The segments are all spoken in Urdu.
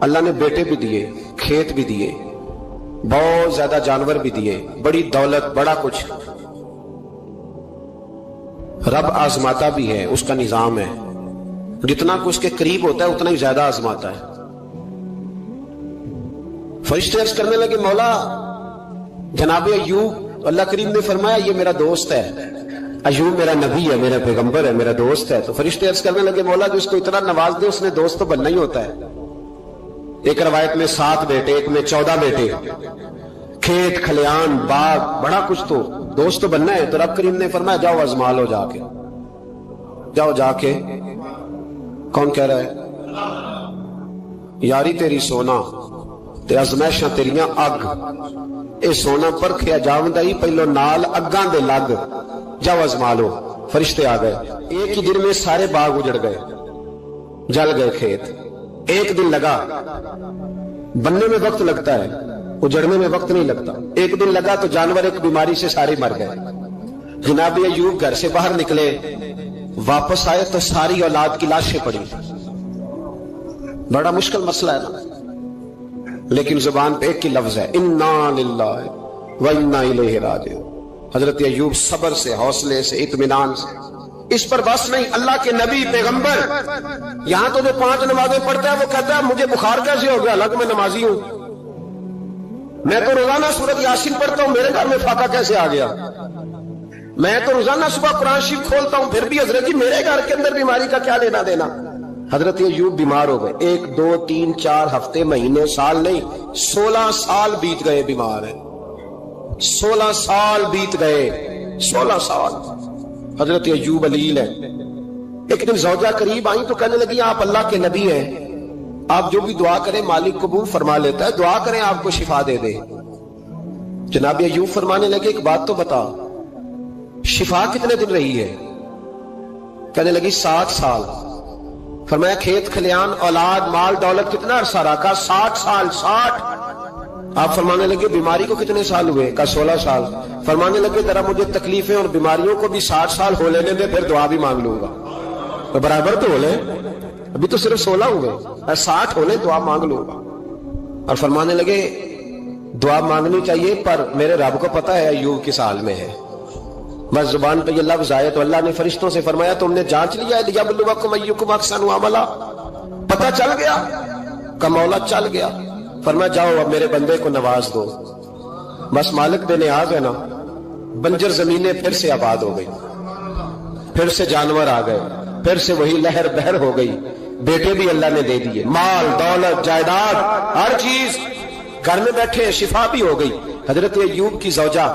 اللہ نے بیٹے بھی دیے, کھیت بھی دیے, بہت زیادہ جانور بھی دیے, بڑی دولت, بڑا کچھ. رب آزماتا بھی ہے, اس کا نظام ہے. جتنا کہ اس کے قریب ہوتا ہے اتنا ہی زیادہ آزماتا ہے. فرشتے عرض کرنے لگے مولا جناب ایوب, اللہ کریم نے فرمایا یہ میرا دوست ہے, ایوب میرا نبی ہے, میرا پیغمبر ہے, میرا دوست ہے. تو فرشتے عرض کرنے لگے مولا جو اس کو اتنا نواز دے اس نے دوست تو بننا ہی ہوتا ہے. ایک روایت میں 7 بیٹے, ایک میں 14 بیٹے, کھیت کھلیان باغ, بڑا کچھ, تو دوست تو بننا ہے. تو رب کریم نے فرمایا جاؤ آزما لو, جا کے جاؤ جا کے. کون کہہ رہا ہے؟ یاری تیری سونا تے ازمائشاں تیریاں اگ, اے سونا پرکھیا جاوندا ہی پہلو نال اگاں دے لگ, جاؤ آزما لو. فرشتے آ گئے, ایک ہی دن میں سارے باغ اجڑ گئے, جل گئے کھیت. ایک دن لگا, بننے میں وقت لگتا ہے, اجڑنے میں وقت نہیں لگتا. ایک دن لگا تو جانور ایک بیماری سے سارے مر گئے. جناب ایوب گھر سے باہر نکلے, واپس آئے تو ساری اولاد کی لاشیں پڑی. بڑا مشکل مسئلہ ہے نا, لیکن زبان پہ ایک ہی لفظ ہے, انا للہ و انا الیہ راجعون. حضرت ایوب صبر سے, حوصلے سے, اطمینان سے. اس پر بس نہیں, اللہ کے نبی پیغمبر, یہاں تو جو 5 نمازیں پڑھتا ہے وہ کہتا ہے مجھے بخار کیسے ہو گیا, حالانکہ میں نمازی ہوں. میں تو روزانہ سورۃ یاسین پڑھتا ہوں, میرے گھر میں فاقہ کیسے آ گیا. میں تو روزانہ صبح قرآن شریف کھولتا ہوں, پھر بھی حضرت جی میرے گھر کے اندر بیماری کا کیا لینا دینا. حضرت ایوب بیمار ہو گئے. 1 2 3 4 ہفتے, مہینے, سال نہیں, 16 سال بیت گئے بیمار ہیں. 16 سال بیت گئے, 16 سال. حضرت ایوب علیل ہے. ایک دن زوجہ قریب آئیں تو کہنے لگی آپ اللہ کے نبی ہیں, آپ جو بھی دعا کریں مالک قبول فرما لیتا ہے, دعا کریں آپ کو شفا دے دے. جناب ایوب فرمانے لگے ایک بات تو بتا, شفا کتنے دن رہی ہے؟ کہنے لگی 7 سال. فرمایا کھیت کھلیان اولاد مال دولت کتنا عرصہ رکھا؟ 60 سال. 60. آپ فرمانے لگے بیماری کو کتنے سال ہوئے؟ کہا 16 سال. فرمانے لگے ذرا مجھے تکلیفیں اور بیماریوں کو بھی 60 سال ہو لینے دے, پھر دعا بھی مانگ لوں گا. تو برابر تو ہو لے, ابھی تو صرف 16 ہوئے, 60 ہو لے, دعا مانگ لوں گا. اور فرمانے لگے دعا مانگنی چاہیے پر میرے رب کو پتا ہے ایوب کس حال میں ہے. بس زبان پہ یہ لفظ آئے تو اللہ نے فرشتوں سے فرمایا تم نے جانچ لیا ہے لیبلوکم ایکم احسن عملا, پتہ چل گیا؟ کہ مولا چل گیا. فرمایا جاؤ اب میرے بندے کو نواز دو. بس مالک بے نیاز ہے نا. بنجر زمینیں پھر سے آباد ہو گئی, پھر سے جانور آ گئے, پھر سے وہی لہر بہر ہو گئی. بیٹے بھی اللہ نے دے دیے, مال دولت جائیداد ہر چیز, گھر میں بیٹھے, شفا بھی ہو گئی. حضرت ایوب کی زوجہ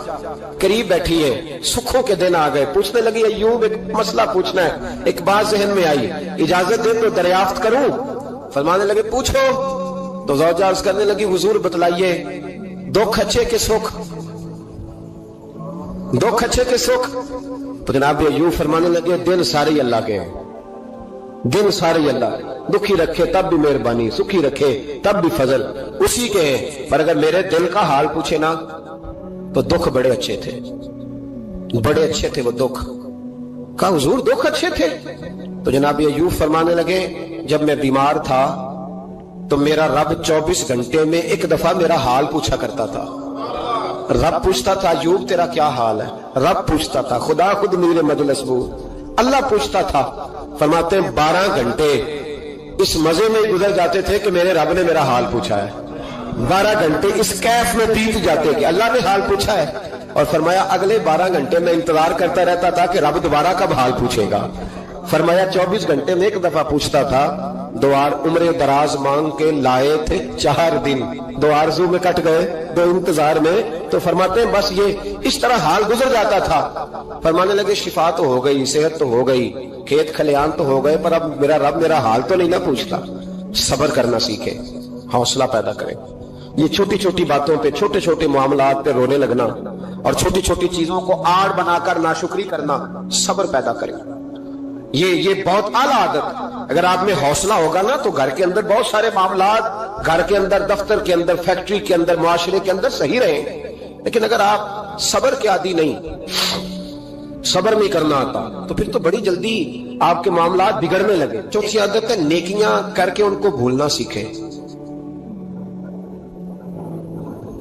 قریب بیٹھی ہے, سکھوں کے دن آ گئے. پوچھنے لگی ایوب ایک مسئلہ پوچھنا ہے. ایک بات ذہن میں آئی, اجازت دے تو دریافت کروں؟ فرمانے لگے پوچھو. تو زوجہ عرض کرنے لگی حضور بتلائیے دکھ اچھے کے سکھ, دکھ اچھے کے سکھ. تو جناب ایوب فرمانے لگے دن سارے اللہ کے ہیں, دن سارے اللہ, دکھی رکھے تب بھی مہربانی, سکھی رکھے تب بھی فضل اسی کے ہیں. پر اگر میرے دل کا حال پوچھے نا تو دکھ بڑے اچھے تھے, بڑے اچھے تھے وہ دکھ. کہا حضور دکھ اچھے تھے؟ تو جناب ایوب فرمانے لگے جب میں بیمار تھا تو میرا رب 24 گھنٹے میں ایک دفعہ میرا حال پوچھا کرتا تھا. رب پوچھتا تھا ایوب تیرا کیا حال ہے, رب پوچھتا تھا, خدا خود میرے مجلس بو, اللہ پوچھتا تھا. فرماتے ہیں 12 گھنٹے اس مزے میں گزر جاتے تھے کہ میرے رب نے میرا حال پوچھا ہے. 12 گھنٹے اس کیف میں بیت جاتے کہ اللہ نے حال پوچھا ہے. اور فرمایا اگلے 12 گھنٹے میں انتظار کرتا رہتا تھا کہ رب دوبارہ کب حال پوچھے گا. فرمایا 24 گھنٹے میں ایک دفعہ پوچھتا تھا. دوار عمر دراز مانگ کے لائے تھے 4 دن, 2 آرزو میں کٹ گئے, 2 انتظار میں. تو فرماتے ہیں بس یہ اس طرح حال گزر جاتا تھا. فرمانے لگے شفا تو ہو گئی, صحت تو ہو گئی, کھیت کھلیان تو ہو گئے, پر اب میرا رب میرا حال تو نہیں نہ پوچھتا. صبر کرنا سیکھے, حوصلہ پیدا کرے. یہ چھوٹی چھوٹی باتوں پہ, چھوٹے چھوٹے معاملات پہ رونے لگنا اور چھوٹی چھوٹی چیزوں کو آڑ بنا کر ناشکری کرنا صبر پیدا کرے. یہ بہت اعلیٰ عادت. اگر آپ میں حوصلہ ہوگا نا تو گھر کے اندر بہت سارے معاملات, گھر کے اندر, دفتر کے اندر, فیکٹری کے اندر, معاشرے کے اندر صحیح رہیں. لیکن اگر آپ صبر کے عادی نہیں, صبر نہیں کرنا آتا, تو پھر تو بڑی جلدی آپ کے معاملات بگڑنے لگے. چوتھی عادت ہے نیکیاں کر کے ان کو بھولنا سیکھیں.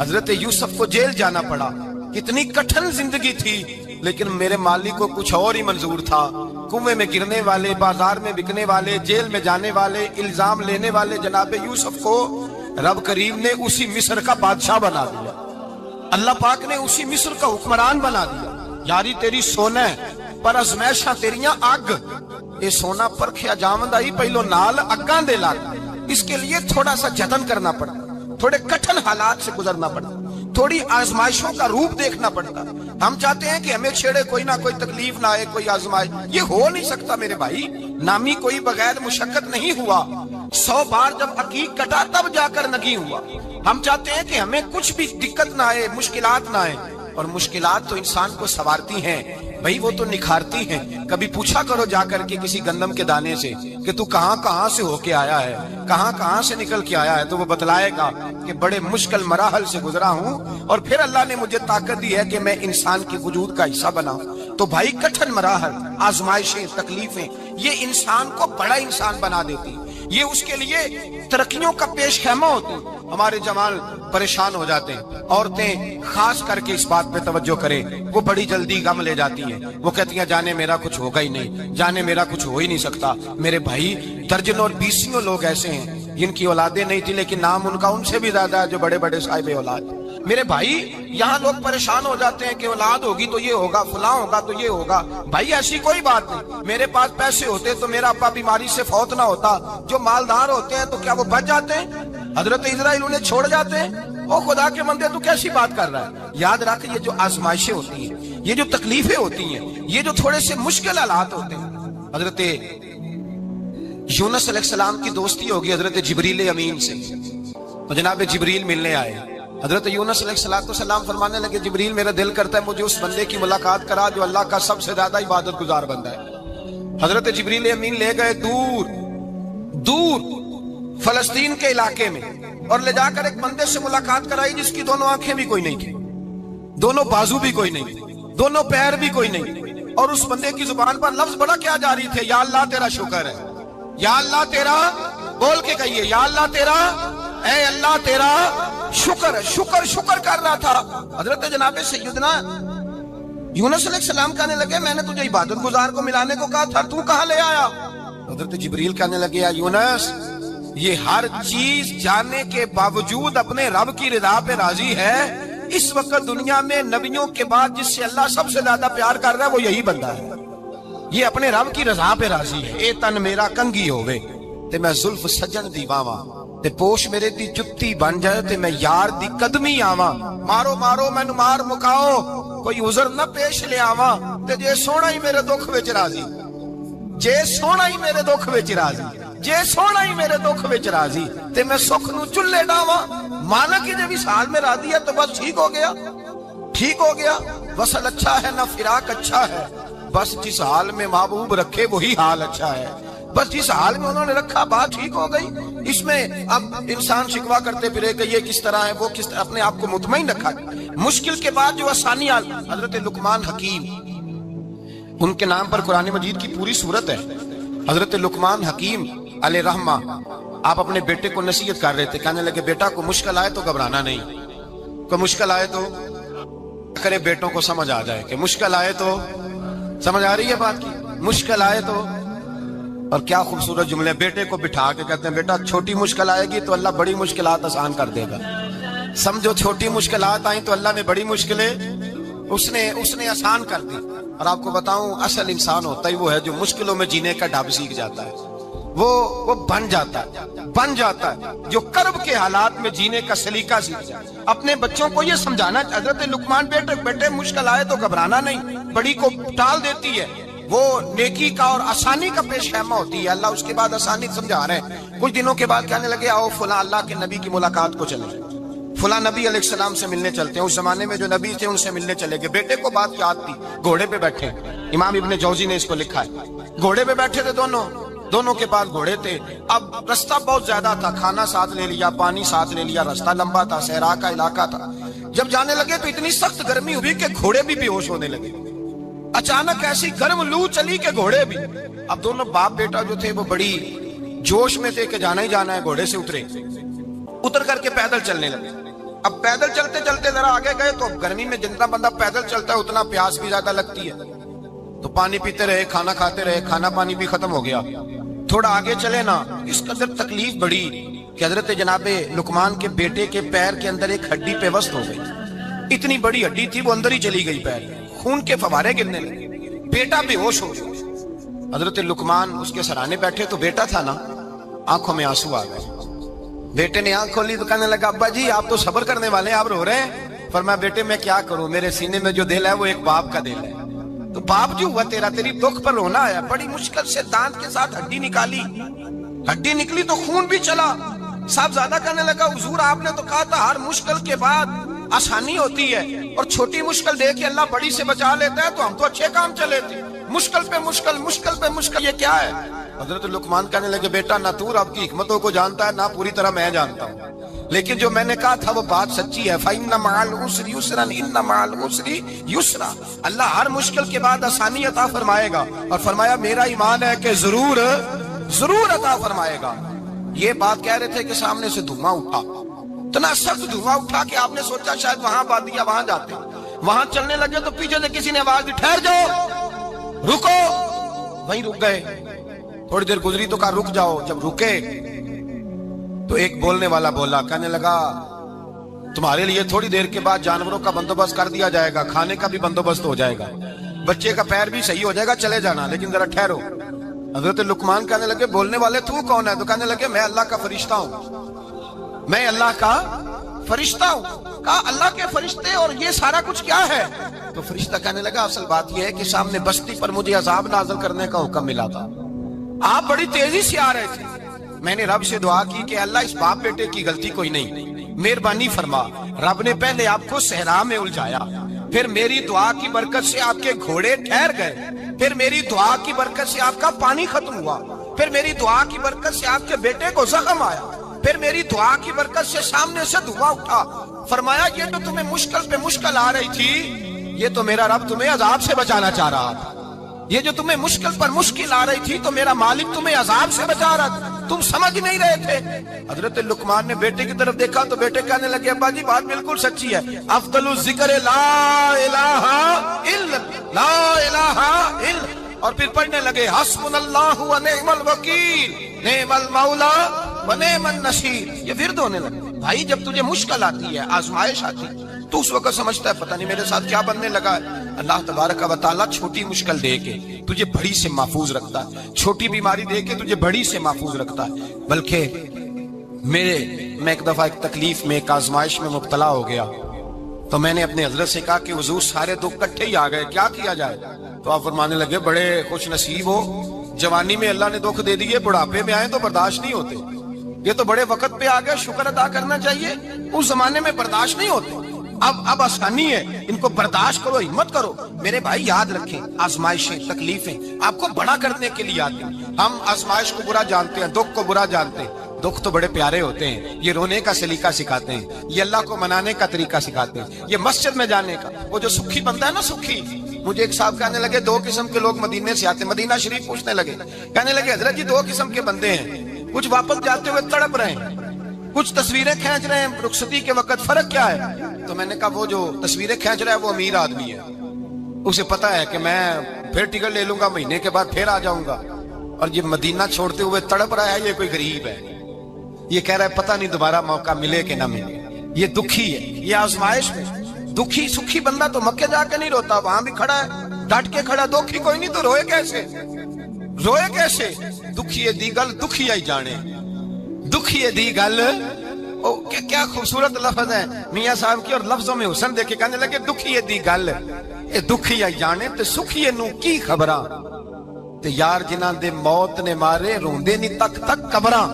حضرت یوسف کو جیل جانا پڑا، کتنی کٹھن زندگی تھی، لیکن میرے مالک کو کچھ اور ہی منظور تھا۔ کنویں میں گرنے والے، بازار میں بکنے والے، جیل میں جانے والے، الزام لینے والے جناب یوسف کو رب کریم نے اسی مصر کا بادشاہ بنا دیا، اللہ پاک نے اسی مصر کا حکمران بنا دیا۔ یاری تیری سونا ہے پر ازمیشاں تیریاں اگ، اے سونا پرکھیا جاوندا ہی پہلو نال اگاں دے لگ، اس کے لیے تھوڑا سا جتن کرنا پڑتا، تھوڑے کٹھن حالات سے گزرنا پڑتا، تھوڑی آزمائشوں کا روپ دیکھنا پڑتا۔ ہم چاہتے ہیں کہ ہمیں چھیڑے کوئی نہ کوئی تکلیف نہ آئے، کوئی آزمائش، یہ ہو نہیں سکتا میرے بھائی۔ نامی کوئی بغیر مشقت نہیں ہوا، 100 بار جب عقیق کٹا تب جا کر نگی ہوا۔ ہم چاہتے ہیں کہ ہمیں کچھ بھی دقت نہ آئے، مشکلات نہ آئے، اور مشکلات تو انسان کو سنوارتی ہیں بھائی، وہ تو نکھارتی ہیں۔ کبھی پوچھا کرو جا کر کے کسی گندم کے دانے سے کہ تو کہاں سے ہو کے آیا ہے، کہاں سے نکل کے آیا ہے، تو وہ بتلائے گا کہ بڑے مشکل مراحل سے گزرا ہوں اور پھر اللہ نے مجھے طاقت دی ہے کہ میں انسان کے وجود کا حصہ بناؤں۔ تو بھائی کٹھن مراحل، آزمائشیں، تکلیفیں، یہ انسان کو بڑا انسان بنا دیتی، یہ اس کے لیے ترقیوں کا پیش خیمہ ہوتی۔ ہمارے جوان پریشان ہو جاتے ہیں، عورتیں خاص کر کے اس بات پہ توجہ کریں، وہ بڑی جلدی غم لے جاتی ہیں، وہ کہتی ہیں جانے میرا کچھ ہوگا ہی نہیں، جانے میرا کچھ ہو ہی نہیں سکتا۔ میرے بھائی درجنوں اور بیسیوں لوگ ایسے ہیں جن کی اولادیں نہیں تھی لیکن نام ان کا ان سے بھی زیادہ ہے جو بڑے بڑے صاحب اولاد۔ میرے بھائی یہاں لوگ پریشان ہو جاتے ہیں کہ اولاد ہوگی تو یہ ہوگا، فلاں ہوگا تو یہ ہوگا۔ بھائی ایسی کوئی بات نہیں، میرے پاس پیسے ہوتے تو میرا ابا بیماری سے فوت نہ ہوتا۔ جو مالدار ہوتے ہیں تو کیا وہ بچ جاتے ہیں؟ حضرت اسرائیل انہیں چھوڑ جاتے ہیں؟ او خدا کے بندے تو کیسی بات کر رہا ہے؟ یاد رکھ، یہ جو آزمائشیں ہوتی ہیں، یہ جو تکلیفیں ہوتی ہیں، یہ جو تھوڑے سے مشکل حالات ہوتے ہیں۔ حضرت یونس علیہ السلام کی دوستی ہوگی حضرت جبریل امین سے، تو جناب جبریل ملنے آئے۔ حضرت یونس علیہ السلام فرمانے لگے جبریل میرا دل کرتا ہے مجھے اس بندے کی ملاقات کرا جو اللہ کا سب سے زیادہ عبادت گزار بندہ ہے۔ حضرت جبریل امین لے گئے دور فلسطین کے علاقے میں اور لے جا کر ایک بندے سے ملاقات کرائی جس کی دونوں آنکھیں بھی کوئی نہیں تھی، دونوں بازو بھی کوئی نہیں تھی، دونوں پیر بھی کوئی نہیں، اور اس بندے کی زبان پر لفظ بڑا کیا جاری تھے، یا اللہ تیرا شکر ہے، یا اللہ تیرا، بول کے کہیے یا اللہ تیرا، اے اللہ تیرا شکر ہے، شکر کر رہا تھا۔ حضرت جناب سیدنا یونس علیہ السلام کہنے لگے میں نے تجھے عبادت گزار کو ملانے کو کہا تھا، تو کہاں لے آیا؟ حضرت جبریل کہنے لگے یا یونس، یہ ہر چیز جاننے کے باوجود اپنے رب کی رضا پہ راضی ہے۔ اس وقت دنیا میں نبیوں کے بعد جس سے اللہ سب سے زیادہ پیار کر رہا ہے وہ یہی بندہ ہے، یہ اپنے رب کی رضا پہ راضی ہے۔ اے تن میرا کنگھی ہوئے تے میں زلف سجن دی واواں، تے پوش میرے دی جتی بن جائے تے میں یار دی قدمی آواں، مارو مینو مار مکاؤ کوئی عذر نہ پیش لے آواں، تے جے سونا ہی میرے دکھ وچ راضی، جے سونا ہی میرے دکھ وچ راضی، جے سونا ہی میرے دکھ وچ راضی تے میں سکھ نو چلے ڈاواں۔ مالک جے بھی سال میں راضی ہے تو بس ٹھیک ہو گیا۔ وصل اچھا ہے نہ فراق اچھا ہے، بس جس حال میں محبوب رکھے وہی حال اچھا ہے، بس جس حال میں انہوں نے رکھا بات ٹھیک ہو گئی۔ اس میں اب انسان شکوا کرتے پھرے کہ یہ کس طرح ہے، وہ کس طرح، اپنے آپ کو مطمئن رکھا۔ مشکل کے بعد جو آسانی آئی، حضرت لقمان حکیم، ان کے نام پر قرآن مجید کی پوری سورت ہے۔ حضرت لقمان حکیم علیہ رحمہ آپ اپنے بیٹے کو نصیحت کر رہے تھے، کہنے لگے بیٹا کو مشکل آئے تو گھبرانا نہیں، کوئی مشکل آئے تو کرے، بیٹوں کو سمجھ آ جائے کہ مشکل آئے تو، سمجھ آ رہی ہے بات کی، مشکل آئے تو۔ اور کیا خوبصورت جملے، بیٹے کو بٹھا کے کہتے ہیں بیٹا چھوٹی مشکل آئے گی تو اللہ بڑی مشکلات آسان کر دے گا، سمجھو چھوٹی مشکلات آئیں تو اللہ نے بڑی مشکلیں اس نے آسان کر دی۔ اور آپ کو بتاؤں اصل انسان ہوتا ہی وہ ہے جو مشکلوں میں جینے کا ڈھب سیکھ جاتا ہے، وہ بن جاتا ہے جو کرب کے حالات میں جینے کا سلیقہ سیکھ جاتا ہے۔ اپنے بچوں کو یہ سمجھانا، حضرت لقمان بیٹے مشکل آئے تو گھبرانا نہیں، بڑی کو ٹال دیتی ہے، وہ نیکی کا اور آسانی کا پیش خیمہ ہوتی ہے۔ اللہ اس کے بعد آسانی سمجھا رہے ہیں۔ کچھ دنوں کے بعد کہنے لگے آؤ فلاں اللہ کے نبی کی ملاقات کو چلیں، فلاں نبی علیہ السلام سے ملنے چلتے ہیں۔ اس زمانے میں جو نبی تھے ان سے ملنے چلے گئے۔ بیٹے کو بات یاد تھی، گھوڑے پہ بیٹھے، امام ابن جوزی نے اس کو لکھا ہے، گھوڑے پہ بیٹھے تھے دونوں کے پاس گھوڑے تھے۔ اب رستہ بہت زیادہ تھا، کھانا ساتھ لے لیا، پانی ساتھ لے لیا، رستہ لمبا تھا، صحرا کا علاقہ تھا۔ جب جانے لگے تو اتنی سخت گرمی ہوئی کہ گھوڑے بھی بے ہوش ہونے لگے، اچانک ایسی گرم لو چلی کہ گھوڑے بھی۔ اب دونوں باپ بیٹا جو تھے وہ بڑی جوش میں تھے کہ جانا ہی جانا ہے، گھوڑے سے اتر کر کے پیدل چلنے لگے۔ اب پیدل چلتے چلتے ذرا آگے گئے تو اب گرمی میں جتنا بندہ پیدل چلتا ہے اتنا پیاس بھی زیادہ لگتی ہے، تو پانی پیتے رہے، کھانا کھاتے رہے، کھانا پانی بھی ختم ہو گیا۔ تھوڑا آگے چلے نا، اس قدر تکلیف بڑی کہ حضرت جناب لقمان کے بیٹے کے پیر کے اندر ایک ہڈی پیوست ہو گئی، اتنی بڑی ہڈی تھی وہ اندر ہی چلی گئی، پیر خون کے فوارے گرنے لگے، بیٹا بے ہوش ہو گیا۔ حضرت لقمان اس کے سرانے بیٹھے تو بیٹا تھا نا، آنکھوں میں آنسو آ گئے۔ بیٹے نے آنکھ کھولی تو کہنے لگا ابا جی آپ تو صبر کرنے والے ہیں، آپ رو رہے ہیں؟ فرمایا بیٹے میں کیا کروں، میرے سینے میں جو دل ہے وہ ایک باپ کا دل ہے، تو باپ جو ہوا تیرا، تیری دکھ پر رونا آیا، بڑی مشکل سے دانت کے ساتھ ہڈی نکالی، ہڈی نکلی تو خون بھی چلا۔ صاحب زیادہ کہنے لگا حضور آپ نے تو کہا تھا ہر مشکل کے بعد آسانی ہوتی ہے، اور چھوٹی مشکل دے کے اللہ بڑی سے بچا لیتا ہے، تو ہم تو اچھے کام چلے تھے، مشکل پہ مشکل، مشکل پہ مشکل، یہ کیا ہے؟ حضرت لقمان کہنے لگے بیٹا نہ تو رب کی حکمتوں کو جانتا ہے، نہ پوری طرح میں جانتا ہوں، لیکن جو میں نے کہا تھا وہ بات سچی ہے، فَإِنَّ مَعَ الْعُسْرِ يُسْرًا إِنَّ مَعَ الْعُسْرِ يُسْرًا، اللہ ہر مشکل کے بعد آسانی عطا فرمائے گا، اور فرمایا میرا ایمان ہے کہ ضرور ضرور عطا فرمائے گا۔ یہ بات کہہ رہے تھے کہ سامنے سے دھواں اٹھا، اتنا سخت دھواں اٹھا کہ آپ نے سوچا شاید وہاں بادیا وہاں جاتے، وہاں چلنے لگے تو پیچھے سے کسی نے آواز دی ٹھہر جاؤ، رکو، وہیں رک گئے۔ تھوڑی دیر گزری تو کہا رک جاؤ، جب رکے تو ایک بولنے والا بولا، کہنے لگا تمہارے لیے تھوڑی دیر کے بعد جانوروں کا بندوبست کر دیا جائے گا، کھانے کا بھی بندوبست ہو جائے گا، بچے کا پیر بھی صحیح ہو جائے گا، چلے جانا، لیکن ذرا ٹھہرو۔ حضرت لقمان کہنے لگے بولنے والے تو کون ہے؟ تو کہنے لگے میں اللہ کا فرشتہ ہوں، میں اللہ کا فرشتہ ہوں۔ کہا اللہ کے فرشتے اور یہ سارا کچھ کیا ہے؟ تو فرشتہ کہنے لگا اصل بات یہ ہے کہ سامنے بستی پر مجھے عذاب نازل کرنے کا حکم ملا تھا، آپ بڑی تیزی سے آ رہے تھے، میں نے رب سے دعا کی کہ اللہ اس باپ بیٹے کی غلطی کوئی نہیں، مہربانی فرما۔ رب نے پہلے آپ کو صحرا میں الجھایا، پھر میری دعا کی برکت سے آپ کے گھوڑے ٹھہر گئے، پھر میری دعا کی برکت سے آپ کا پانی ختم ہوا، پھر میری دعا کی برکت سے آپ کے بیٹے کو زخم آیا، پھر میری دعا کی برکت سے سامنے سے دھواں اٹھا۔ فرمایا یہ تو تمہیں مشکل پہ مشکل آ رہی تھی، یہ تو میرا رب تمہیں عذاب سے بچانا چاہ رہا تھا، یہ جو تمہیں مشکل پر مشکل آ رہی تھی تو میرا مالک تمہیں عذاب سے بچا رہا تھا، تم سمجھ نہیں رہے تھے۔ حضرت لقمان نے بیٹے کی طرف دیکھا تو بیٹے کہنے لگے ابا جی بات بالکل سچی ہے، افضل الذکر لا الہ الا لا الہ الا، اور پھر پڑھنے لگے حسبنا اللہ و نعم الوکیل نعم المولا و نعم النصیر، یہ ورد ہونے لگے۔ بھائی جب تجھے مشکل آتی ہے، آزمائش آتی ہے، تو اس وقت سمجھتا ہے پتہ نہیں میرے ساتھ کیا بننے لگا ہے۔ اللہ تبارک و تعالیٰ چھوٹی مشکل دے کے تجھے بڑی سے محفوظ رکھتا ہے، چھوٹی بیماری دے کے تجھے بڑی سے محفوظ رکھتا ہے۔ بلکہ میں ایک دفعہ ایک تکلیف میں، ایک آزمائش میں مبتلا ہو گیا، تو میں نے اپنے حضرت سے کہا کہ حضور سارے دکھ کٹھے ہی آ گئے، کیا کیا جائے؟ تو آپ فرمانے لگے بڑے خوش نصیب ہو، جوانی میں اللہ نے دکھ دے دیے، بڑھاپے میں آئے تو برداشت نہیں ہوتے، یہ تو بڑے وقت پہ آ گئے، شکر ادا کرنا چاہیے، اس زمانے میں برداشت نہیں ہوتے، اب آسانی ہے، ان کو برداشت کرو، ہمت کرو۔ میرے بھائی یاد رکھیں آزمائشیں، تکلیفیں آپ کو بڑا کرنے کے لیے آتی ہیں۔ ہم آزمائش کو برا جانتے ہیں، دکھ کو برا جانتے ہیں، دکھ تو بڑے پیارے ہوتے ہیں، یہ رونے کا سلیقہ سکھاتے ہیں، یہ اللہ کو منانے کا طریقہ سکھاتے ہیں، یہ مسجد میں جانے کا، وہ جو سکھی بندہ ہے نا سکھی۔ مجھے ایک صاحب کہنے لگے دو قسم کے لوگ مدینے سے آتے ہیں، مدینہ شریف پوچھنے لگے، کہنے لگے حضرت جی دو قسم کے بندے ہیں، کچھ واپس جاتے ہوئے تڑپ رہے ہیں، کچھ تصویریں کھینچ رہے ہیں رخصتی کے وقت، فرق کیا ہے؟ تو میں نے کہا وہ جو تصویریں کھینچ رہا ہے وہ امیر آدمی ہے، اسے پتا ہے کہ میں پھر ٹکٹ لے لوں گا، مہینے کے بعد پھر آ جاؤں گا، اور یہ مدینہ چھوڑتے ہوئے تڑپ رہا ہے یہ کوئی غریب ہے، یہ کہہ رہا ہے پتہ نہیں دوبارہ موقع ملے کہ نہ ملے، یہ دکھی ہے، یہ آزمائش میں دکھی۔ سکھی بندہ تو مکے جا کے نہیں روتا، وہاں بھی کھڑا ہے ڈٹ کے کھڑا، دکھی کوئی نہیں تو روئے کیسے؟ روئے کیسے؟ دکھی دی گل دکھی آئی جانے، دکھی دی گل، کیا خوبصورت لفظ ہے میاں صاحب کی، اور لفظوں میں حسن دیکھے کہنے لگے دکھی دی گل اے دکھی آئی جانے تے سکھی نو کی خبراں تے یار جنہاں دے موت نے مارے روندے نہیں تک تک قبراں۔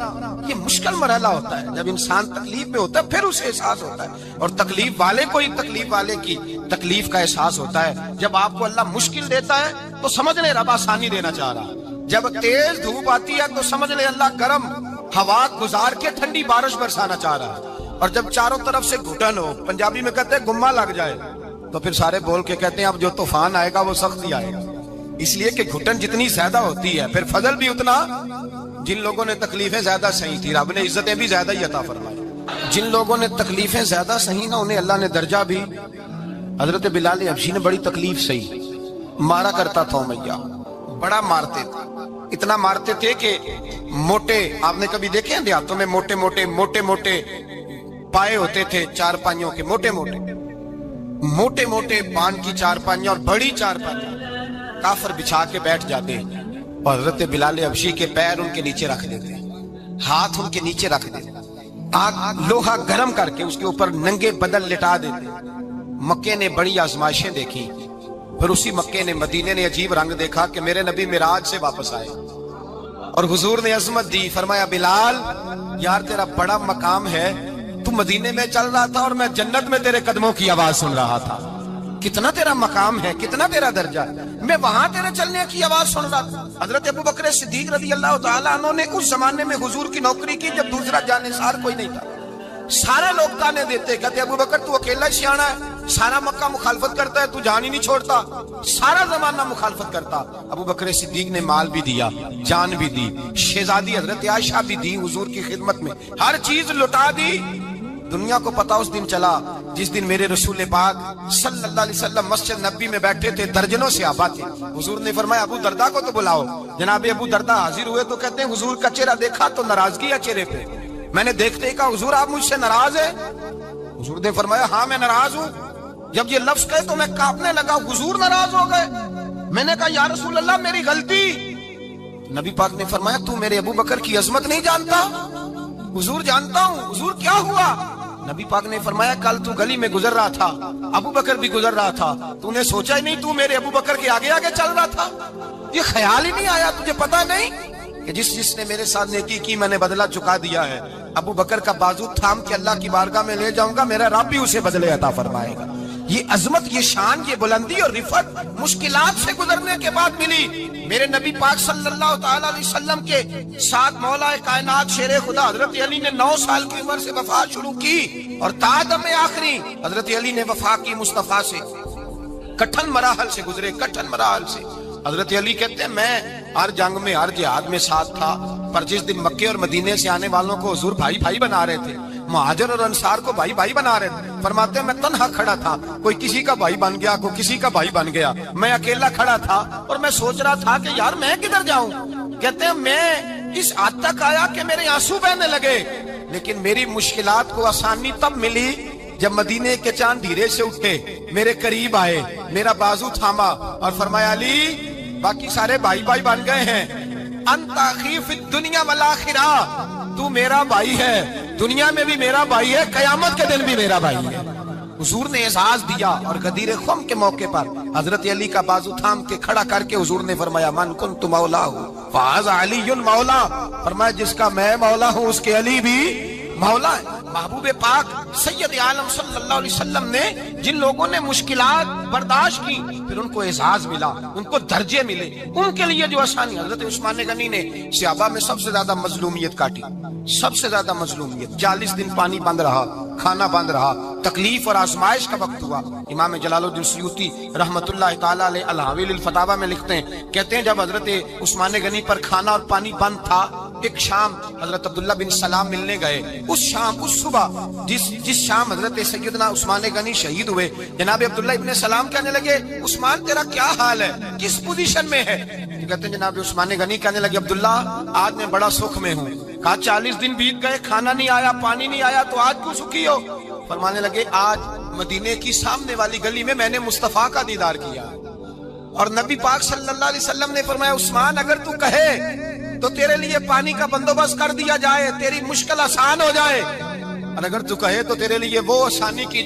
یہ مشکل مرحلہ ہوتا ہے، جب انسان تکلیف میں ہوتا ہے پھر اسے احساس ہوتا ہے، اور تکلیف والے کو ہی تکلیف والے کی تکلیف کا احساس ہوتا ہے۔ جب آپ کو اللہ مشکل دیتا ہے تو سمجھ لیں رب آسانی دینا چاہ رہا، جب تیز دھوپ آتی ہے تو سمجھ لیں اللہ گرم ہوا گزار کے ٹھنڈی بارش برسانا چاہ رہا ہے، اور جب چاروں طرف سے گھٹن ہو، پنجابی میں کہتے ہیں گما لگ جائے، تو پھر سارے بول کے کہتے ہیں اب جو طوفان آئے گا وہ سخت ہی آئے گا، اس لیے کہ گھٹن جتنی زیادہ ہوتی ہے پھر فضل بھی اتنا، جن لوگوں نے تکلیفیں زیادہ سہی تھی رب نے عزتیں بھی زیادہ ہی عطا فرمائی۔ جن لوگوں نے تکلیفیں زیادہ سہی نا انہیں اللہ نے درجہ بھی. حضرت بلال حبشی نے بڑی تکلیف سہی، مارا کرتا تھا امیہ، بڑا مارتے تھے، اتنا مارتے تھے کہ موٹے، آپ نے کبھی دیکھے ہیں دیہاتوں میں موٹے موٹے پائے ہوتے تھے چار پائیوں کے، موٹے موٹے بان کی چار پائیاں اور بڑی چار پائیاں کافر بچھا کے بیٹھ جاتے اور حضرت بلال حبشی کے پیر ان کے نیچے رکھ دیتے، ہاتھ ان کے نیچے رکھ دیتے، آگ لوہا گرم کر کے اس کے اوپر ننگے بدن لٹا دیتے. مکے نے بڑی آزمائشیں دیکھی، پھر اسی مکے نے مدینے نے عجیب رنگ دیکھا کہ میرے نبی معراج سے واپس آئے اور حضور نے عظمت دی. فرمایا بلال یار تیرا بڑا مقام ہے، تو مدینے میں چل رہا تھا اور میں جنت میں تیرے قدموں کی آواز سن رہا تھا. کتنا تیرا مقام ہے، کتنا تیرا درجہ ہے، میں وہاں تیرے چلنے کی آواز سن رہا تھا. حضرت ابو بکر صدیق رضی اللہ تعالیٰ عنہ نے اس زمانے میں حضور کی نوکری کی جب دوسرا جانثار کوئی نہیں تھا. سارے لوگ تانے دیتے، کہتے ابو بکر تو اکیلا سیاںا ہے، سارا مکہ مخالفت کرتا ہے، تو جان ہی نہیں چھوڑتا، سارا زمانہ مخالفت کرتا. ابو بکر صدیق نے مال بھی دیا، جان بھی دی، شہزادی حضرت عائشہ بھی دی حضور کی خدمت میں، ہر چیز لٹا دی. دنیا کو پتا اس دن چلا جس دن میرے رسول پاک صلی اللہ علیہ وسلم مسجد نبی میں بیٹھے تھے، درجنوں صحابہ تھے. حضور نے فرمایا ابو دردہ کو تو بلاؤ. جناب ابو دردہ حاضر ہوئے تو کہتے ہیں حضور کا چہرہ دیکھا تو ناراضگی ہے چہرے پہ. میں نے دیکھتے ہی کہا حضور آپ مجھ سے ناراض ہیں؟ حضور نے فرمایا ہاں میں ناراض ہوں. جب یہ لفظ کہے تو میں کانپنے لگا، حضور ناراض ہو گئے. میں نے کہا یا رسول اللہ میری غلطی. نبی پاک نے فرمایا تو میرے ابو بکر کی عظمت نہیں جانتا؟ حضور جانتا ہوں. حضور کیا ہوا؟ نبی پاک نے فرمایا کل تو گلی میں گزر رہا تھا، ابو بکر بھی گزر رہا تھا، تو نے سوچا ہی نہیں تو میرے ابو بکر کے آگے آگے چل رہا تھا؟ یہ خیال ہی نہیں آیا تجھے پتا نہیں کہ جس نے میرے ساتھ نیکی کی میں نے بدلہ چکا دیا ہے. ابو بکر کا بازو تھام کے اللہ کی بارگاہ میں لے جاؤں گا، میرا رب بھی اسے بدلے عطا فرمائے گا. یہ عظمت، یہ شان، یہ بلندی اور رفعت مشکلات سے گزرنے کے بعد ملی. میرے نبی پاک صلی اللہ تعالیٰ علیہ وسلم کے ساتھ مولا کائنات شیر خدا حضرت علی نے 9 سال کی عمر سے وفا شروع کی اور تا دم آخری حضرت علی نے وفا کی مصطفیٰ سے. کٹھن مراحل سے گزرے، کٹھن مراحل سے. حضرت علی کہتے ہیں میں ہر جنگ میں، ہر جہاد میں ساتھ تھا، پر جس دن مکے اور مدینے سے آنے والوں کو حضور بھائی بھائی بنا رہے تھے، مہاجر اور انصار کو بھائی بھائی بنا رہے تھے. فرماتے ہیں میں تنہا کھڑا تھا، کوئی کسی کا بھائی بن گیا، کوئی کسی کا بھائی بن گیا، میں اکیلا کھڑا تھا اور میں سوچ رہا تھا کہ یار میں کدھر جاؤں. کہتے ہیں میں اس حد تک آیا کہ میرے آنسو بہنے لگے، لیکن میری مشکلات کو آسانی تب ملی جب مدینے کے چاند دھیرے سے اٹھے، میرے قریب آئے، میرا بازو تھاما اور فرمایا علی باقی سارے بھائی بھائی بن گئے ہیں، انت اخی فی الدنیا والآخرہ، تو میرا بھائی ہے، دنیا میں بھی میرا بھائی ہے، قیامت کے دن بھی میرا بھائی ہے. حضور نے اعزاز دیا اور غدیر خم کے موقع پر حضرت علی کا بازو تھام کے کھڑا کر کے حضور نے فرمایا من کنت مولا فہذا علی مولا. فرمایا جس کا میں مولا ہوں اس کے علی بھی مولا ہے. محبوب پاک سید عالم صلی اللہ علیہ وسلم نے جن لوگوں نے مشکلات برداشت کی پھر ان کو اعزاز ملا، ان کو درجے ملے، ان کے لیے جو آسانی. حضرت عثمان غنی نے صحابہ میں سب سے زیادہ مظلومیت کاٹی، سب سے زیادہ مظلومیت. 40 دن پانی بند رہا، کھانا بند رہا، تکلیف اور آزمائش کا وقت ہوا. امام جلال الدین سیوطی رحمت اللہ تعالیٰ علیہ الحاوی للفتاوی میں لکھتے ہیں، کہتے ہیں جب حضرت عثمان غنی پر کھانا اور پانی بند تھا، ایک شام حضرت عبداللہ بن سلام ملنے گئے. اس شام، اس صبح جس شام حضرت سیدنا عثمان غنی شہید ہوئے، جناب عبداللہ ابن سلام کہنے لگے عثمان تیرا کیا حال ہے، کس پوزیشن میں ہے؟ کہتے ہیں جناب عثمان غنی کہنے لگے عبداللہ آج میں بڑا سکھ میں ہوں. کہا 40 دن بیت گئے، کھانا نہیں آیا، پانی نہیں آیا، تو آج کیوں سکھی ہو؟ فرمانے لگے آج مدینے کی سامنے والی گلی میں میں نے مصطفیٰ کا دیدار کیا اور نبی پاک صلی اللہ علیہ وسلم نے فرمایا عثمان اگر تو کہے تو تیرے لیے پانی کا بندوبست کر دیا جائے، تیری مشکل آسان ہو جائے، اور اگر تو کہے تو تیرے لیے وہ آسانی کی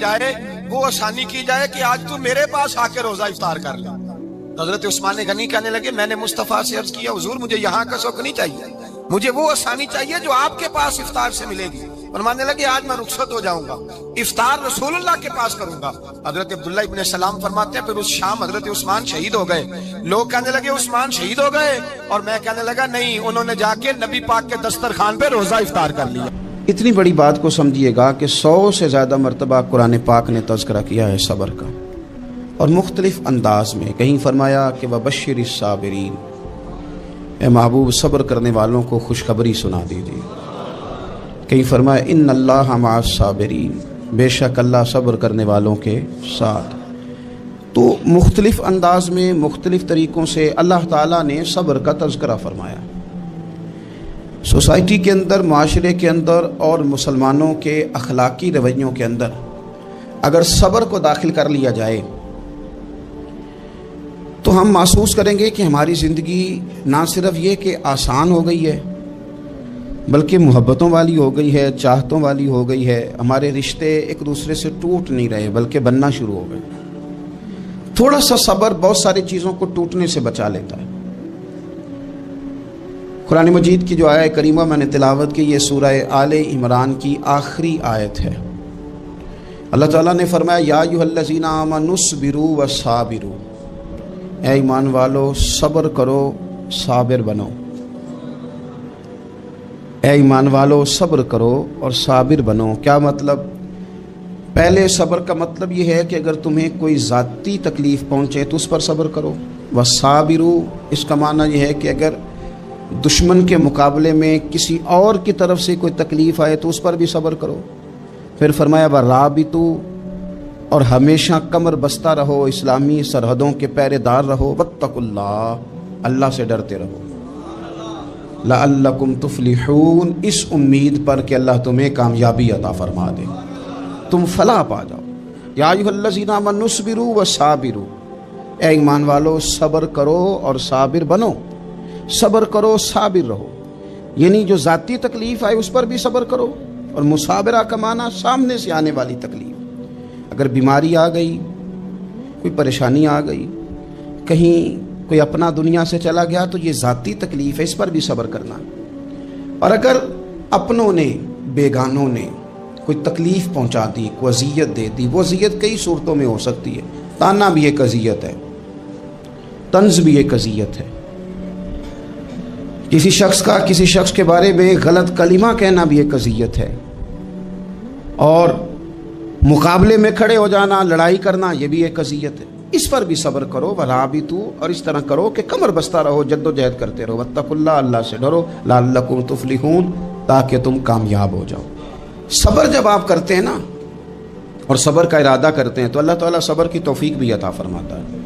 جائے کہ آج تو میرے پاس آ کے روزہ افطار کر لے. حضرت عثمان غنی کہنے لگے میں نے مصطفیٰ سے عرض کیا حضور مجھے یہاں کا سوق نہیں چاہیے، مجھے وہ آسانی چاہیے جو آپ کے پاس افطار سے ملے گی. فرمانے لگے آج میں رخصت ہو جاؤں گا، افطار رسول اللہ کے پاس کروں گا. حضرت عبداللہ ابن سلام فرماتے ہیں پھر اس شام حضرت عثمان شہید ہو گئے. لوگ کہنے لگے عثمان شہید ہو گئے، اور میں کہنے لگا نہیں، انہوں نے جا کے نبی پاک کے دسترخوان پہ روزہ افطار کر لیا. اتنی بڑی بات کو سمجھیے گا کہ 100 سے زیادہ مرتبہ قرآن پاک نے تذکرہ کیا ہے صبر کا، اور مختلف انداز میں. کہیں فرمایا کہ وبشر الصابرین، اے محبوب صبر کرنے والوں کو خوشخبری سنا دیجیے. کہیں فرمایا ان اللہ مع الصابرین، بے شک اللہ صبر کرنے والوں کے ساتھ۔ تو مختلف انداز میں مختلف طریقوں سے اللہ تعالیٰ نے صبر کا تذکرہ فرمایا۔ سوسائٹی کے اندر، معاشرے کے اندر اور مسلمانوں کے اخلاقی رویوں کے اندر اگر صبر کو داخل کر لیا جائے تو ہم محسوس کریں گے کہ ہماری زندگی نہ صرف یہ کہ آسان ہو گئی ہے بلکہ محبتوں والی ہو گئی ہے، چاہتوں والی ہو گئی ہے۔ ہمارے رشتے ایک دوسرے سے ٹوٹ نہیں رہے بلکہ بننا شروع ہو گئے۔ تھوڑا سا صبر بہت ساری چیزوں کو ٹوٹنے سے بچا لیتا ہے۔ قرآن مجید کی جو آیت کریمہ میں نے تلاوت کی، یہ سورہ آل عمران کی آخری آیت ہے۔ اللہ تعالیٰ نے فرمایا یا ایھا الذین آمنوا اصبروا وصابروا، اے ایمان والو صبر کرو صابر بنو۔ اے ایمان والو صبر کرو اور صابر بنو۔ کیا مطلب؟ پہلے صبر کا مطلب یہ ہے کہ اگر تمہیں کوئی ذاتی تکلیف پہنچے تو اس پر صبر کرو۔ وصابروا، اس کا معنی یہ ہے کہ اگر دشمن کے مقابلے میں کسی اور کی طرف سے کوئی تکلیف آئے تو اس پر بھی صبر کرو۔ پھر فرمایا ورابطوا، اور ہمیشہ کمر بستہ رہو، اسلامی سرحدوں کے پہرے دار رہو۔ واتقوا اللہ، اللہ سے ڈرتے رہو۔ لعلکم تفلحون، اس امید پر کہ اللہ تمہیں کامیابی عطا فرما دے، تم فلاح پا جاؤ۔ یا ایھا الذین آمنوا اصبروا وصابروا، اے ایمان والو صبر کرو اور صابر بنو۔ صبر کرو، صابر رہو، یعنی جو ذاتی تکلیف آئے اس پر بھی صبر کرو، اور مصابرہ کا معنی سامنے سے آنے والی تکلیف۔ اگر بیماری آ گئی، کوئی پریشانی آ گئی، کہیں کوئی اپنا دنیا سے چلا گیا تو یہ ذاتی تکلیف ہے، اس پر بھی صبر کرنا۔ اور اگر اپنوں نے، بیگانوں نے کوئی تکلیف پہنچا دی، کوئی اذیت دے دی، وہ اذیت کئی صورتوں میں ہو سکتی ہے۔ تانا بھی ایک اذیت ہے، طنز بھی ایک اذیت ہے، کسی شخص کے بارے میں غلط کلمہ کہنا بھی ایک اذیت ہے، اور مقابلے میں کھڑے ہو جانا، لڑائی کرنا، یہ بھی ایک اذیت ہے۔ اس پر بھی صبر کرو، ورابطوا، اور اس طرح کرو کہ کمر بستہ رہو، جد و جہد کرتے رہو۔ واتقوا اللہ، اللہ سے ڈرو، لعلکم تفلحون، تاکہ تم کامیاب ہو جاؤ۔ صبر جب آپ کرتے ہیں نا، اور صبر کا ارادہ کرتے ہیں، تو اللہ تعالیٰ صبر کی توفیق بھی عطا فرماتا ہے۔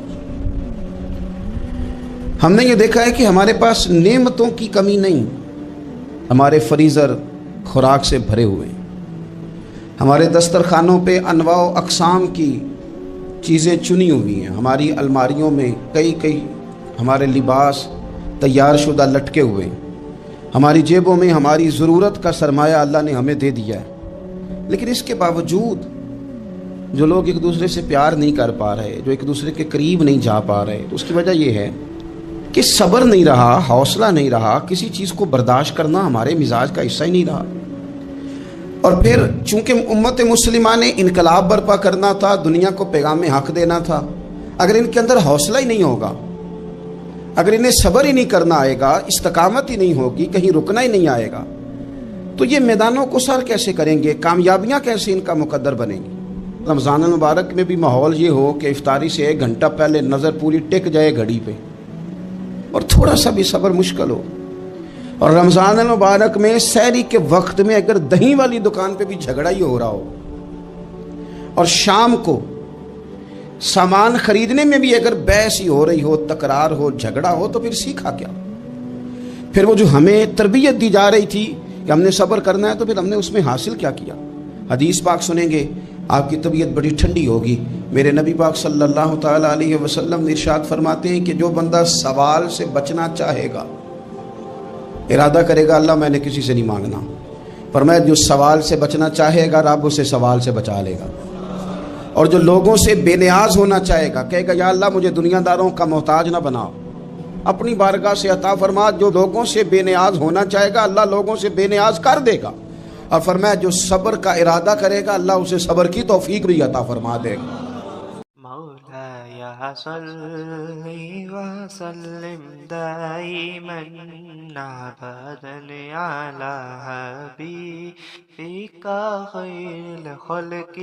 ہم نے یہ دیکھا ہے کہ ہمارے پاس نعمتوں کی کمی نہیں، ہمارے فریزر خوراک سے بھرے ہوئے ہیں، ہمارے دسترخوانوں پہ انواع و اقسام کی چیزیں چنی ہوئی ہیں، ہماری الماریوں میں کئی ہمارے لباس تیار شدہ لٹکے ہوئے ہیں، ہماری جیبوں میں ہماری ضرورت کا سرمایہ اللہ نے ہمیں دے دیا ہے۔ لیکن اس کے باوجود جو لوگ ایک دوسرے سے پیار نہیں کر پا رہے، جو ایک دوسرے کے قریب نہیں جا پا رہے، تو اس کی وجہ یہ ہے کہ صبر نہیں رہا، حوصلہ نہیں رہا، کسی چیز کو برداشت کرنا ہمارے مزاج کا حصہ ہی نہیں رہا۔ اور پھر چونکہ امت مسلمہ نے انقلاب برپا کرنا تھا، دنیا کو پیغام حق دینا تھا، اگر ان کے اندر حوصلہ ہی نہیں ہوگا، اگر انہیں صبر ہی نہیں کرنا آئے گا، استقامت ہی نہیں ہوگی، کہیں رکنا ہی نہیں آئے گا، تو یہ میدانوں کو سر کیسے کریں گے؟ کامیابیاں کیسے ان کا مقدر بنیں گی؟ رمضان المبارک میں بھی ماحول یہ ہو کہ افطاری سے 1 گھنٹہ پہلے نظر پوری ٹک جائے گھڑی پہ، اور تھوڑا سا بھی صبر مشکل ہو۔ اور رمضان المبارک میں سحری کے وقت میں اگر دہی والی دکان پہ بھی جھگڑا ہی ہو رہا ہو، اور شام کو سامان خریدنے میں بھی اگر بحث ہی ہو رہی ہو، تکرار ہو، جھگڑا ہو، تو پھر سیکھا کیا؟ پھر وہ جو ہمیں تربیت دی جا رہی تھی کہ ہم نے صبر کرنا ہے، تو پھر ہم نے اس میں حاصل کیا کیا؟ حدیث پاک سنیں گے، آپ کی طبیعت بڑی ٹھنڈی ہوگی۔ میرے نبی پاک صلی اللہ تعالیٰ علیہ وسلم ارشاد فرماتے ہیں کہ جو بندہ سوال سے بچنا چاہے گا، ارادہ کرے گا اللہ میں نے کسی سے نہیں مانگنا، فرمایا جو سوال سے بچنا چاہے گا رب اسے سوال سے بچا لے گا۔ اور جو لوگوں سے بے نیاز ہونا چاہے گا، کہے گا یا اللہ مجھے دنیا داروں کا محتاج نہ بناؤ، اپنی بارگاہ سے عطا فرما۔ جو لوگوں سے بے نیاز ہونا چاہے گا، اللہ لوگوں سے بے نیاز کر دے گا۔ اور فرمایا جو صبر کا ارادہ کرے گا، اللہ اسے صبر کی توفیق بھی عطا فرما دے گا۔ مولاي صل وسلم دائما ابدا على حبيبك فيك خير الخلق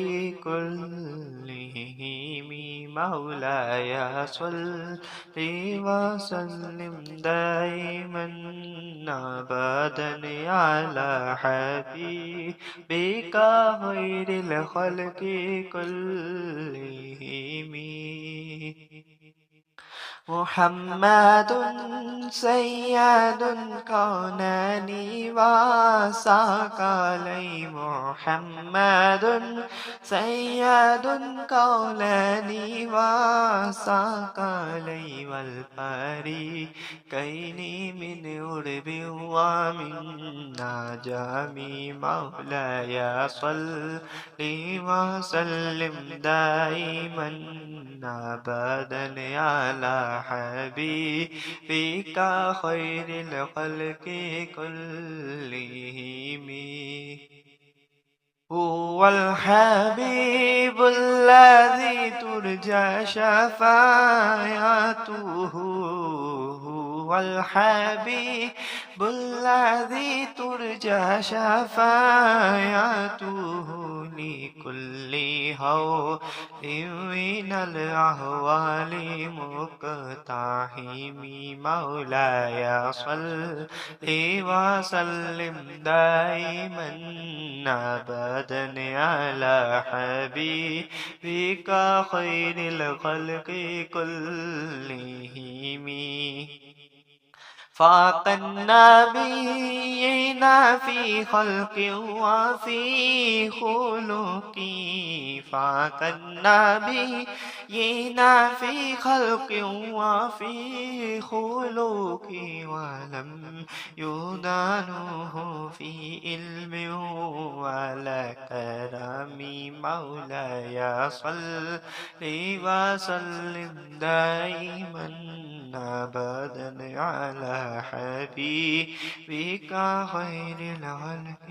كلهم مولاي صل وسلم دائما أبدا على حبيبك خير الخلق كلهم محمد سيد الكونين وثقلين محمد سيد الكونين وثقلين والفريقين من عرب ومن عجم مولاي صل وسلم دائما أبدا على حبيبك خير الخلق كلهم هو الحبيب الذي ترجى شفاعته هو الحبيب الذي ترجى شفاعته لكل هول من الأهوال مقتحم مولاي صل وسلم دائما أبدا على حبيبك خير الخلق كلهم فاق النبيين في خلق وفي خلق فاق النبيين في خلق وفي خلق ولم يدانوه في علم ولا كرم مولاي صل وسلم دائما أبدا على حبيبك خير الخلق